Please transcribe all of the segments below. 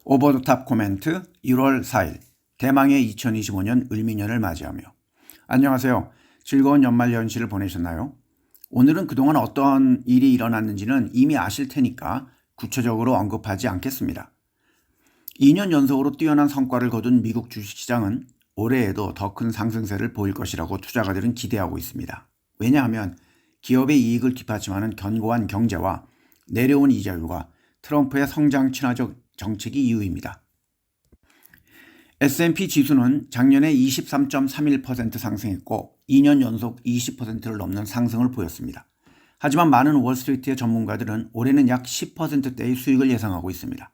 오버 더 탑 코멘트 1월 4일 대망의 2025년 을미년을 맞이하며 안녕하세요. 즐거운 연말 연시를 보내셨나요? 오늘은 그동안 어떠한 일이 일어났는지는 이미 아실 테니까 구체적으로 언급하지 않겠습니다. 2년 연속으로 뛰어난 성과를 거둔 미국 주식시장은 올해에도 더 큰 상승세를 보일 것이라고 투자가들은 기대하고 있습니다. 왜냐하면 기업의 이익을 뒷받침하는 견고한 경제와 내려온 이자율과 트럼프의 성장 친화적 정책이 이유입니다. S&P 지수는 작년에 23.31% 상승했고 2년 연속 20%를 넘는 상승을 보였습니다. 하지만 많은 월스트리트의 전문가들은 올해는 약 10%대의 수익을 예상하고 있습니다.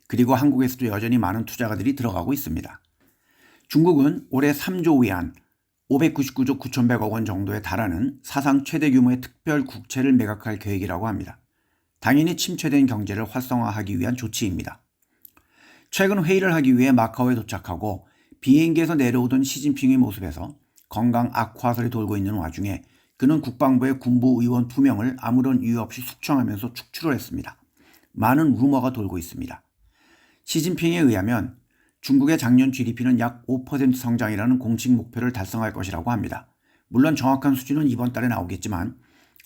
그리고 한국에서도 여전히 많은 투자가들이 들어가고 있습니다. 중국은 올해 3조 위안 599조 9,100억 원 정도에 달하는 사상 최대 규모의 특별 국채를 매각할 계획이라고 합니다. 당연히 침체된 경제를 활성화하기 위한 조치입니다. 최근 회의를 하기 위해 마카오에 도착하고 비행기에서 내려오던 시진핑의 모습에서 건강 악화설이 돌고 있는 와중에 그는 국방부의 군부 의원 2명을 아무런 이유 없이 숙청하면서 축출을 했습니다. 많은 루머가 돌고 있습니다. 시진핑에 의하면 중국의 작년 GDP는 약 5% 성장이라는 공식 목표를 달성할 것이라고 합니다. 물론 정확한 수준은 이번 달에 나오겠지만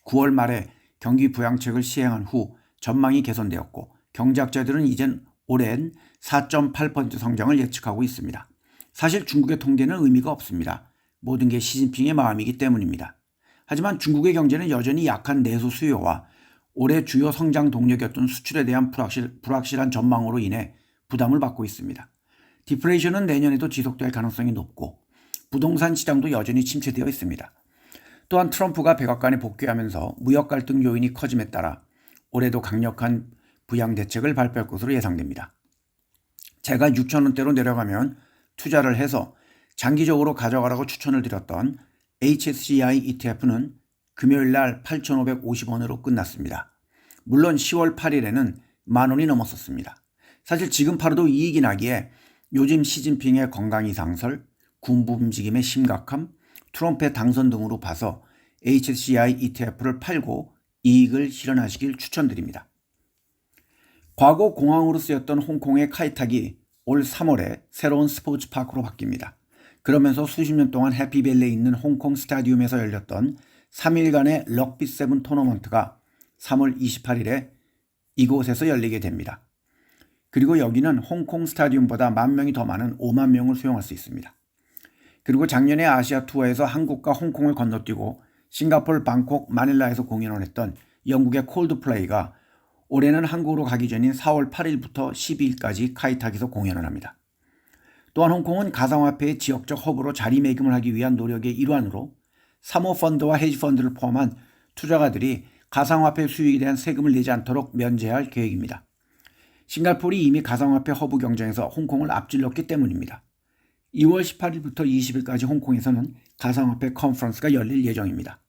9월 말에 경기 부양책을 시행한 후 전망이 개선되었고 경제학자들은 이젠 올해는 4.8% 성장을 예측하고 있습니다. 사실 중국의 통계는 의미가 없습니다. 모든 게 시진핑의 마음이기 때문입니다. 하지만 중국의 경제는 여전히 약한 내수 수요와 올해 주요 성장 동력이었던 수출에 대한 불확실한 전망으로 인해 부담을 받고 있습니다. 디플레이션은 내년에도 지속될 가능성이 높고 부동산 시장도 여전히 침체되어 있습니다. 또한 트럼프가 백악관에 복귀하면서 무역 갈등 요인이 커짐에 따라 올해도 강력한 부양 대책을 발표할 것으로 예상됩니다. 제가 6,000원대로 내려가면 투자를 해서 장기적으로 가져가라고 추천을 드렸던 HSCI ETF는 금요일 날 8,550원으로 끝났습니다. 물론 10월 8일에는 10,000원이 넘었었습니다. 사실 지금 팔아도 이익이 나기에 요즘 시진핑의 건강 이상설, 군부 움직임의 심각함, 트럼프의 당선 등으로 봐서 HSCI ETF를 팔고 이익을 실현하시길 추천드립니다. 과거 공항으로 쓰였던 홍콩의 카이탁이 올 3월에 새로운 스포츠 파크로 바뀝니다. 그러면서 수십 년 동안 해피밸리에 있는 홍콩 스타디움에서 열렸던 3일간의 럭비 7 토너먼트가 3월 28일에 이곳에서 열리게 됩니다. 그리고 여기는 홍콩 스타디움보다 10,000명이 더 많은 5만 명을 수용할 수 있습니다. 그리고 작년에 아시아 투어에서 한국과 홍콩을 건너뛰고 싱가포르, 방콕, 마닐라에서 공연을 했던 영국의 콜드플레이가 올해는 한국으로 가기 전인 4월 8일부터 12일까지 카이탁에서 공연을 합니다. 또한 홍콩은 가상화폐의 지역적 허브로 자리매김을 하기 위한 노력의 일환으로 사모펀드와 헤지펀드를 포함한 투자가들이 가상화폐 수익에 대한 세금을 내지 않도록 면제할 계획입니다. 싱가포르이 이미 가상화폐 허브 경쟁에서 홍콩을 앞질렀기 때문입니다. 2월 18일부터 20일까지 홍콩에서는 가상화폐 컨퍼런스가 열릴 예정입니다.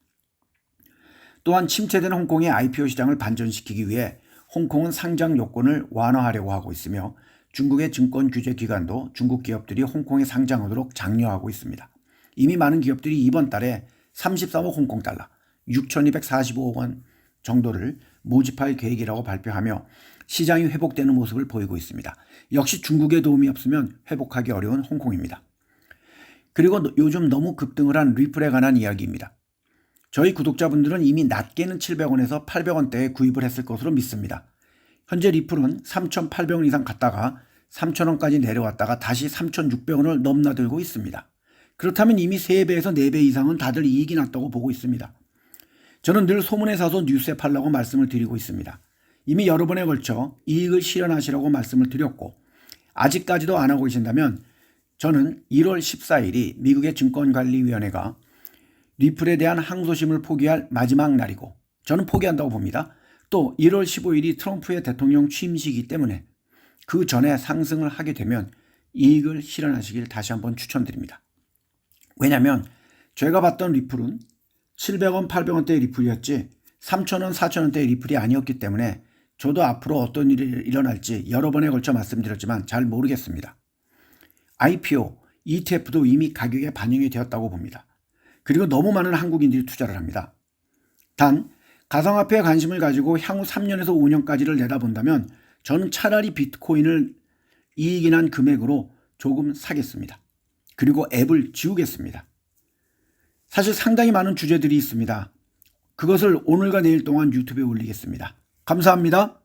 또한 침체된 홍콩의 IPO 시장을 반전시키기 위해 홍콩은 상장 요건을 완화하려고 하고 있으며 중국의 증권 규제 기관도 중국 기업들이 홍콩에 상장하도록 장려하고 있습니다. 이미 많은 기업들이 이번 달에 33억 홍콩 달러, 6,245억 원 정도를 모집할 계획이라고 발표하며 시장이 회복되는 모습을 보이고 있습니다. 역시 중국의 도움이 없으면 회복하기 어려운 홍콩입니다. 그리고 요즘 너무 급등을 한 리플에 관한 이야기입니다. 저희 구독자분들은 이미 낮게는 700원에서 800원대에 구입을 했을 것으로 믿습니다. 현재 리플은 3,800원 이상 갔다가 3,000원까지 내려왔다가 다시 3,600원을 넘나들고 있습니다. 그렇다면 이미 3배에서 4배 이상은 다들 이익이 났다고 보고 있습니다. 저는 늘 소문에 사서 뉴스에 팔라고 말씀을 드리고 있습니다. 이미 여러 번에 걸쳐 이익을 실현하시라고 말씀을 드렸고 아직까지도 안 하고 계신다면 저는 1월 14일이 미국의 증권관리위원회가 리플에 대한 항소심을 포기할 마지막 날이고 저는 포기한다고 봅니다. 또 1월 15일이 트럼프의 대통령 취임식이기 때문에 그 전에 상승을 하게 되면 이익을 실현하시길 다시 한번 추천드립니다. 왜냐하면 제가 봤던 리플은 700원, 800원대의 리플이었지 3,000원, 4,000원대의 리플이 아니었기 때문에 저도 앞으로 어떤 일이 일어날지 여러 번에 걸쳐 말씀드렸지만 잘 모르겠습니다. IPO, ETF도 이미 가격에 반영이 되었다고 봅니다. 그리고 너무 많은 한국인들이 투자를 합니다. 단 가상화폐에 관심을 가지고 향후 3년에서 5년까지를 내다본다면 저는 차라리 비트코인을 이익이 난 금액으로 조금 사겠습니다. 그리고 앱을 지우겠습니다. 사실 상당히 많은 주제들이 있습니다. 그것을 오늘과 내일 동안 유튜브에 올리겠습니다. 감사합니다.